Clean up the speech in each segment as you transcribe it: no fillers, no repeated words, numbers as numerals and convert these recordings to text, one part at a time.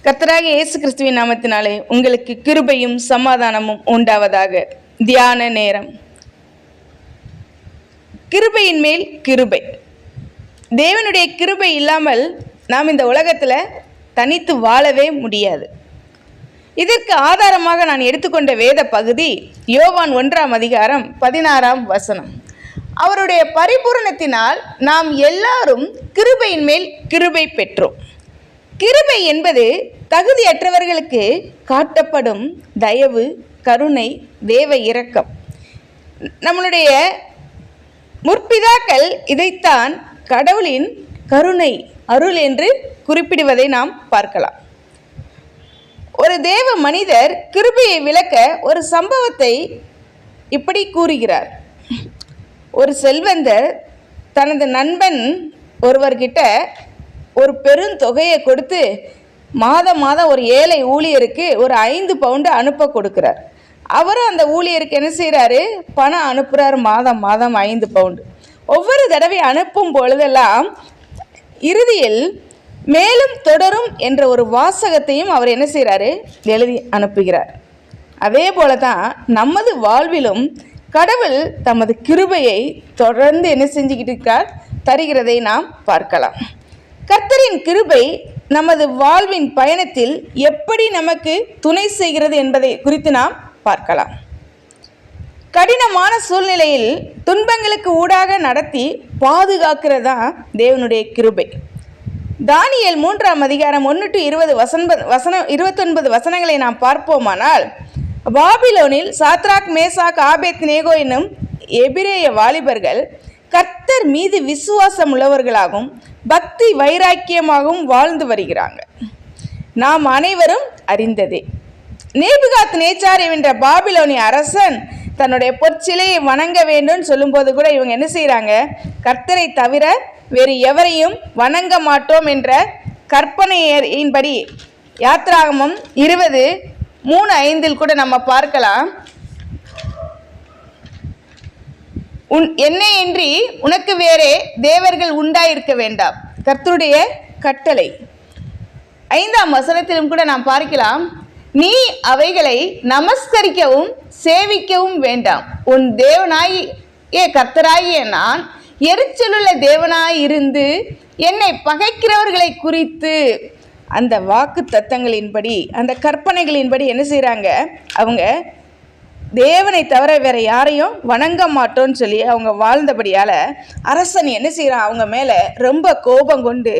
கர்த்தராகிய இயேசு கிறிஸ்துவின் நாமத்தினாலே உங்களுக்கு கிருபையும் சமாதானமும் உண்டாவதாக. தியான நேரம். கிருபையின் மேல் கிருபை. தேவனுடைய கிருபை இல்லாமல் நாம் இந்த உலகத்தில் தனித்து வாழவே முடியாது. இதற்கு ஆதாரமாக நான் எடுத்துக்கொண்ட வேத பகுதி யோவான் 1:16 அவருடைய பரிபூரணத்தினால் நாம் எல்லாரும் கிருபையின் மேல் கிருபை பெற்றோம். கிருபை என்பது தகுதியற்றவர்களுக்கு காட்டப்படும் தயவு, கருணை, தேவ இரக்கம். நம்மளுடைய முற்பிதாக்கள் இதைத்தான் கடவுளின் கருணை, அருள் என்று குறிப்பிடுவதை நாம் பார்க்கலாம். ஒரு தேவ மனிதர் கிருபையை விளக்க ஒரு சம்பவத்தை இப்படி கூறுகிறார். ஒரு செல்வந்தர் தனது நண்பன் ஒருவர்கிட்ட ஒரு பெருந்தொகையை கொடுத்து மாதம் ஒரு ஏழை ஊழியருக்கு ஒரு 5 பவுண்டு அனுப்ப கொடுக்குறார். அவரும் அந்த ஊழியருக்கு என்ன செய்கிறாரு, பணம் அனுப்புகிறார். மாதம் 5 பவுண்டு. ஒவ்வொரு தடவை அனுப்பும் பொழுதெல்லாம் இறுதியில் மேலும் தொடரும் என்ற ஒரு வாசகத்தையும் அவர் என்ன செய்கிறாரு, எழுதி அனுப்புகிறார். அதே போல தான் நமது வாழ்விலும் கடவுள் தமது கிருபையை தொடர்ந்து என்ன செஞ்சுக்கிட்டு இருக்கார், தருகிறதை நாம் பார்க்கலாம். கர்த்தரின் கிருபை நமது வாழ்வின் பயணத்தில் எப்படி நமக்கு துணை செய்கிறது என்பதை குறித்து நாம் பார்க்கலாம். கடினமான சூழ்நிலையில் துன்பங்களுக்கு ஊடாக நடத்தி பாதுகாக்கிறதா தேவனுடைய கிருபை. தானியேல் 3:1-20 வசனங்களை நாம் பார்ப்போமானால், பாபிலோனில் சாத்ராக், மேசாக், ஆபேத்நேகோ என்னும் எபிரேய வாலிபர்கள் கர்த்தர் மீது விசுவாசம் உள்ளவர்களாகவும் பக்தி வைராக்கியமாகவும் வாழ்ந்து வருகிறாங்க. நாம் அனைவரும் அறிந்ததே. நேபுகாத் நேச்சார் என்ற பாபிலோனிய அரசன் தன்னுடைய பொற்சிலையை வணங்க வேண்டும் சொல்லும்போது கூட இவங்க என்ன செய்கிறாங்க, கர்த்தரை தவிர வேறு எவரையும் வணங்க மாட்டோம் என்ற கற்பனையின்படி யாத்ராகமம் 20:3-5 கூட நம்ம பார்க்கலாம். என்னையின்றி உனக்கு வேறே தேவர்கள் உண்டாயிருக்க வேண்டாம், கர்த்தருடைய கட்டளை. 5ஆம் வசனத்திலும் கூட நாம் பார்க்கலாம், நீ அவைகளை நமஸ்கரிக்கவும் சேவிக்கவும் வேண்டாம். உன் தேவனாகிய கர்த்தராகிய நான் எரிச்சலுள்ள தேவனாயிருந்து என்னை பகைக்கிறவர்களை குறித்து அந்த வாக்கு தத்தங்களின்படி, அந்த கற்பனைகளின்படி என்ன செய்கிறாங்க, அவங்க தேவனை தவிர வேற யாரையும் வணங்க மாட்டோன்னு சொல்லி அவங்க வாழ்ந்தபடியால் அரசன் என்ன செய்கிறான், அவங்க மேலே ரொம்ப கோபம் கொண்டு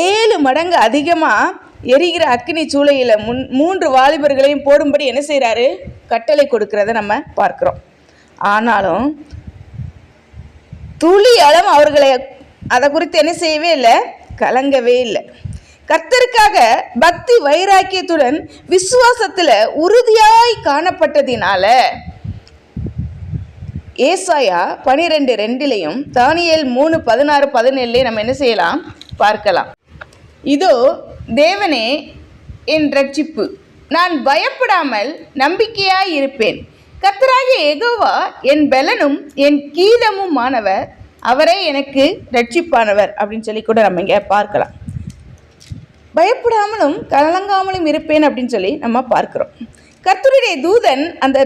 7 மடங்கு அதிகமாக எரிகிற அக்கினி சூளையில் 3 வாலிபர்களையும் போடும்படி என்ன செய்கிறாரு, கட்டளை கொடுக்கிறத நம்ம பார்க்குறோம். ஆனாலும் துளி அளவும் அவர்களை அதை குறித்து என்ன செய்யவே இல்லை, கலங்கவே இல்லை. கர்த்தருக்காக பக்தி வைராக்கியத்துடன் விசுவாசத்தில் உறுதியாய் காணப்பட்டதினால ஏசாயா 12:2 தானியேல் 3:16-17 நம்ம என்ன செய்யலாம், பார்க்கலாம். இதோ தேவனே என் ரட்சிப்பு, நான் பயப்படாமல் நம்பிக்கையாய் இருப்பேன். கர்த்தராகிய யெகோவா என் பெலனும் என் கீதமுமானவர், அவரே எனக்கு ரட்சிப்பானவர் அப்படின்னு சொல்லி கூட நம்ம இங்கே பார்க்கலாம். பயப்படாமலும் கலங்காமலும் இருப்பேன் அப்படின்னு சொல்லி நம்ம பார்க்குறோம். கர்த்தருடைய தூதன் அந்த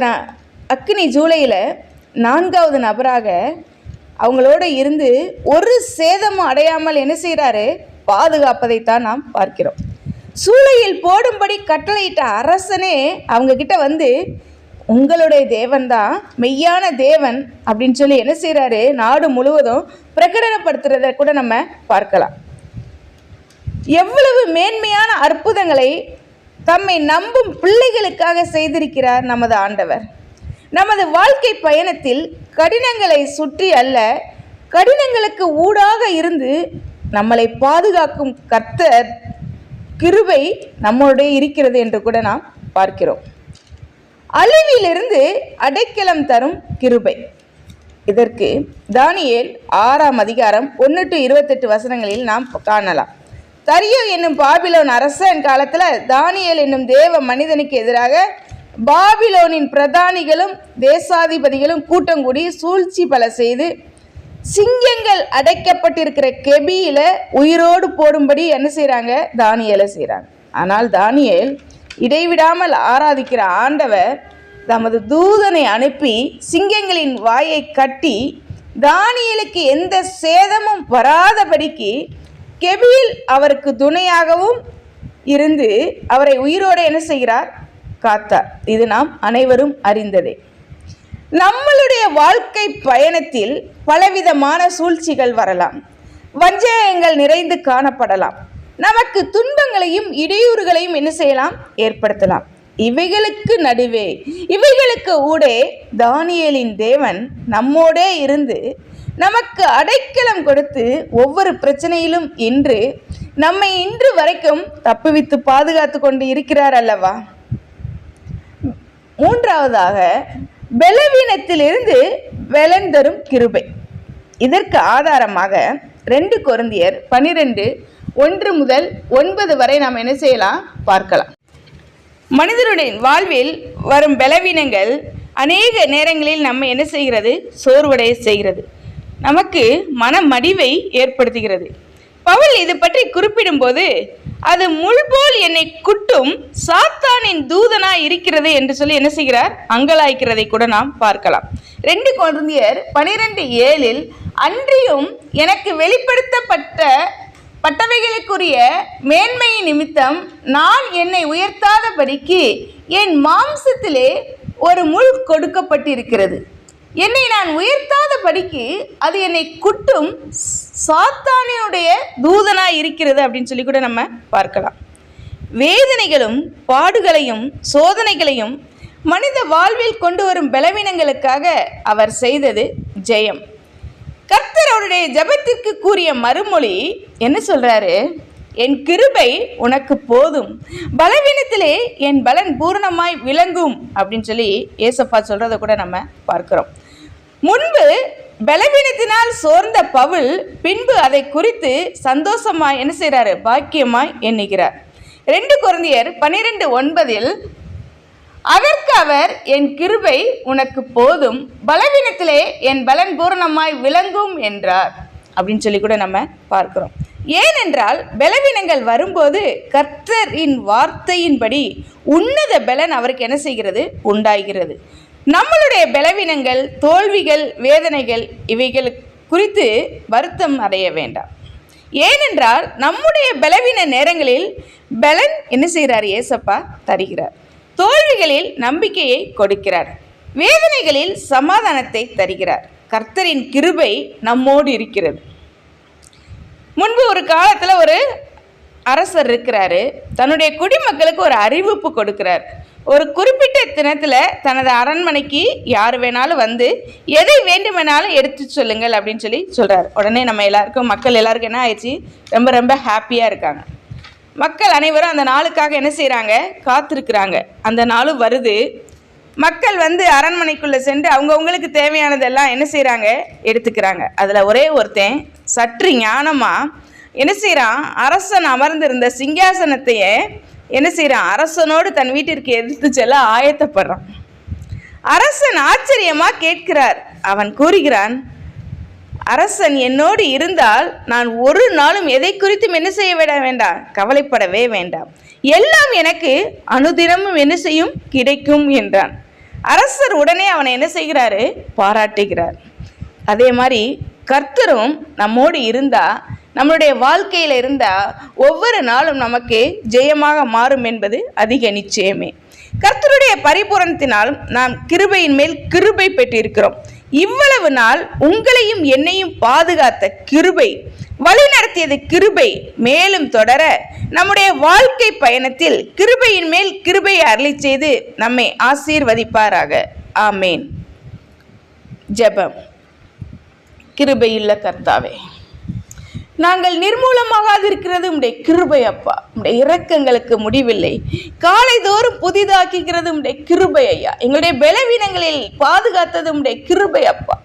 அக்கினி ஜூலையில் 4வது நபராக அவங்களோட இருந்து ஒரு சேதமும் அடையாமல் என்ன செய்கிறாரு, பாதுகாப்பதைத்தான் நாம் பார்க்கிறோம். சூளையில் போடும்படி கட்டளையிட்ட அரசனே அவங்க கிட்ட வந்து உங்களுடைய தேவன் தான் மெய்யான தேவன் அப்படின்னு சொல்லி என்ன செய்கிறாரு, நாடு முழுவதும் பிரகடனப்படுத்துறத கூட நம்ம பார்க்கலாம். எவ்வளவு மேன்மையான அற்புதங்களை தம்மை நம்பும் பிள்ளைகளுக்காக செய்திருக்கிறார் நமது ஆண்டவர். நமது வாழ்க்கை பயணத்தில் கடினங்களை சுற்றி அல்ல, கடினங்களுக்கு ஊடாக இருந்து நம்மளை பாதுகாக்கும் கர்த்தர் கிருபை நம்மளுடைய இருக்கிறது என்று கூட நாம் பார்க்கிறோம். அழிவிலிருந்து அடைக்கலம் தரும் கிருபை. இதற்கு தானியேல் 6:1-28 நாம் காணலாம். தரியோ என்னும் பாபிலோன் அரசன் காலத்தில் தானியேல் என்னும் தேவ மனிதனுக்கு எதிராக பாபிலோனின் பிரதானிகளும் தேசாதிபதிகளும் கூட்டம் கூடி சூழ்ச்சி பல செய்து சிங்கங்கள் அடைக்கப்பட்டிருக்கிற கெபியில உயிரோடு போடும்படி என்ன செய்கிறாங்க, தானியேலை செய்கிறாங்க. ஆனால் தானியேல் இடைவிடாமல் ஆராதிக்கிற ஆண்டவர் தமது தூதனை அனுப்பி சிங்கங்களின் வாயை கட்டி தானியேலுக்கு எந்த சேதமும் வராதபடிக்கு கெபியில் அவருக்கு துணையாகவும் இருந்து அவரை உயிரோடு என்ன செய்கிறார்? காத்தார். இது நாம் அனைவரும் அறிந்ததே. நம்மளுடைய வாழ்க்கை பயணத்தில் பலவிதமான சூழ்ச்சிகள் வரலாம், வஞ்சகங்கள் நிறைந்து காணப்படலாம், நமக்கு துன்பங்களையும் இடையூறுகளையும் என்ன செய்யலாம்? ஏற்படுத்தலாம். இவைகளுக்கு நடுவே, இவைகளுக்கு ஊடே தானியேலின் தேவன் நம்மோடே இருந்து நமக்கு அடைக்கலம் கொடுத்து ஒவ்வொரு பிரச்சனையிலும் நம்மை இன்று வரைக்கும் தப்புவித்து பாதுகாத்து கொண்டு இருக்கிறார் அல்லவா? மூன்றாவதாக, பலவீனத்திலிருந்து பலன் தரும் கிருபை. இதற்கு ஆதாரமாக 2 கொரிந்தியர் 12:1-9 வரை நாம் என்ன செய்யலாம்? பார்க்கலாம். மனிதனுடைய வாழ்வில் வரும் பலவீனங்கள் அநேக நேரங்களில் நம்ம என்ன செய்கிறது? சோர்வடைய செய்கிறது, நமக்கு மனமடிவை ஏற்படுத்துகிறது. பவுல் இது பற்றி குறிப்பிடும்போது, அது முள்போல் என்னை குட்டும் சாத்தானின் தூதனாய் இருக்கிறது என்று சொல்லி என்ன செய்கிறார்? அங்கலாய்க்கிறதை கூட நாம் பார்க்கலாம். 2 கொரிந்தியர் 12:7 அன்றியும் எனக்கு வெளிப்படுத்தப்பட்டவைகளுக்குரிய மேன்மையின் நிமித்தம் நான் என்னை உயர்த்தாதபடிக்கு என் மாம்சத்திலே ஒரு முள் கொடுக்கப்பட்டிருக்கிறது. என்னை நான் உயர்த்தாதபடிக்கு அது என்னை குட்டும் சாத்தானினுடைய தூதனாய் இருக்கிறது அப்படின்னு சொல்லி கூட நம்ம பார்க்கலாம். வேதனைகளும் பாடுகளையும் சோதனைகளையும் மனித வாழ்வில் கொண்டு வரும் பலவீனங்களுக்காக அவர் செய்தது ஜெயம். கர்த்தர் அவருடைய ஜெபத்திற்கு கூறிய மறுமொழி என்ன சொல்றாரு? என் கிருபை உனக்கு போதும், பலவீனத்திலே என் பலன் பூரணமாய் விளங்கும் அப்படின்னு சொல்லி ஏசப்பா சொல்றதை கூட நம்ம பார்க்கிறோம். முன்பு பலவீனத்தினால் சோர்ந்த பவுல் பின்பு அதை குறித்து சந்தோஷமாய் என்ன செய்கிறாரு? பாக்கியமாய் எண்ணுகிறார். 2 கொரிந்தியர் 12:9 அதற்கு அவர் என் கிருபை உனக்கு போதும், பலவீனத்திலே என் பலன் பூரணமாய் விளங்கும் என்றார் அப்படின்னு சொல்லி கூட நம்ம பார்க்கிறோம். ஏனென்றால் பலவீனங்கள் வரும்போது கர்த்தரின் வார்த்தையின்படி உன்னத பலன் அவருக்கு என்ன செய்கிறது? உண்டாகிறது. நம்மளுடைய பலவீனங்கள், தோல்விகள், வேதனைகள் இவைகள் குறித்து வருத்தம் அடைய வேண்டாம். ஏனென்றால் நம்முடைய பலவீன நேரங்களில் பலன் என்ன செய்கிறார்? ஏசப்பா தருகிறார். தோல்விகளில் நம்பிக்கையை கொடுக்கிறார், வேதனைகளில் சமாதானத்தை தருகிறார். கர்த்தரின் கிருபை நம்மோடு இருக்கிறது. முன்பு ஒரு காலத்தில் ஒரு அரசர் இருக்கிறாரு, தன்னுடைய குடிமக்களுக்கு ஒரு அறிவிப்பு கொடுக்கிறார். ஒரு குறிப்பிட்ட தினத்தில் தனது அரண்மனைக்கு யார் வேணாலும் வந்து எதை வேண்டுமெனாலும் எடுத்து சொல்லுங்கள் அப்படின்னு சொல்லி சொல்கிறார். உடனே நம்ம எல்லாருக்கும், மக்கள் எல்லாருக்கும் என்ன ஆயிடுச்சு? ரொம்ப ரொம்ப ஹாப்பியாக இருக்காங்க. மக்கள் அனைவரும் அந்த நாளுக்காக என்ன செய்கிறாங்க? காத்திருக்கிறாங்க. அந்த நாளும் வருது. மக்கள் வந்து அரண்மனைக்குள்ளே சென்று அவங்கவுங்களுக்கு தேவையானதெல்லாம் என்ன செய்கிறாங்க? எடுத்துக்கிறாங்க. அதில் ஒரே ஒருத்தன் சற்று ஞானமாக என்ன செய்கிறான்? அரசன் அமர்ந்திருந்த சிங்காசனத்தையே என்ன செய்கிறான்? அரசனோடு தன் வீட்டிற்கு எடுத்து செல்ல ஆயத்தப்படுறான். அரசன் ஆச்சரியமாக கேட்கிறார். அவன் கூறுகிறான், அரசன் என்னோடு இருந்தால் நான் ஒரு நாளும் எதை குறித்தும் என்ன செய்ய வேண்டாம், கவலைப்படவே வேண்டாம், எல்லாம் எனக்கு அனுதினமும் என்ன செய்யும்? கிடைக்கும் என்றான். அரசர் உடனே அவனை என்ன செய்கிறாரு? பாராட்டுகிறார். அதே மாதிரி கர்த்தரும் நம்மோடு இருந்தால், நம்மளுடைய வாழ்க்கையில் இருந்தால் ஒவ்வொரு நாளும் நமக்கு ஜெயமாக மாறும் என்பது அதிக நிச்சயமே. கர்த்தருடைய பரிபூரணத்தினால் நாம் கிருபையின் மேல் கிருபை பெற்றிருக்கிறோம். இவ்வளவு நாள் உங்களையும் என்னையும் பாதுகாத்த கிருபை, வழிநடத்தியது கிருபை மேலும் தொடர நம்முடைய வாழ்க்கை பயணத்தில் கிருபையின் மேல் கிருபையை அருளி செய்து நம்மை ஆசீர்வதிப்பாராக. ஆமேன். ஜெபம். கிருபையுள்ள கர்த்தாவே, நாங்கள் நிர்மூலமாகாதிருக்கிறது உம்முடைய கிருபை அப்பா. உம்முடைய இரக்கங்களுக்கு முடிவில்லை. காலைதோறும் புதிதாக்குகிறது உம்முடைய கிருபை ஐயா. எங்களுடைய பலவீனங்களில் பாதுகாத்தது உம்முடைய கிருபை அப்பா.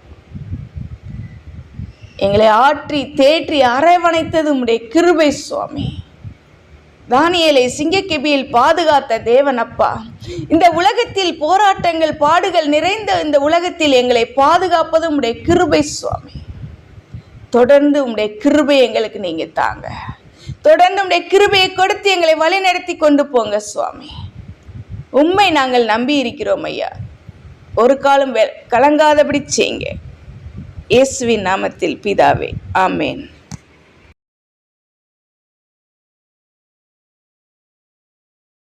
எங்களை ஆற்றி தேற்றி அரவணைத்தது உம்முடைய கிருபை சுவாமி. தானியேலை சிங்கக்கெபியில் பாதுகாத்த தேவன் அப்பா, இந்த உலகத்தில் போராட்டங்கள் பாடுகள் நிறைந்த இந்த உலகத்தில் எங்களை பாதுகாப்பது உம்முடைய கிருபை சுவாமி. தொடர்ந்து உம்முடைய கிருபை எங்களுக்கு நீங்க தாங்க. தொடர்ந்து உடைய கிருபையை கொடுத்து எங்களை வழிநடத்தி கொண்டு போங்க சுவாமி. உம்மை நாங்கள் நம்பி இருக்கிறோம் ஐயா. ஒரு காலம் கலங்காதபடி செய்யுங்க. இயேசுவின் நாமத்தில் பிதாவே, ஆமேன்.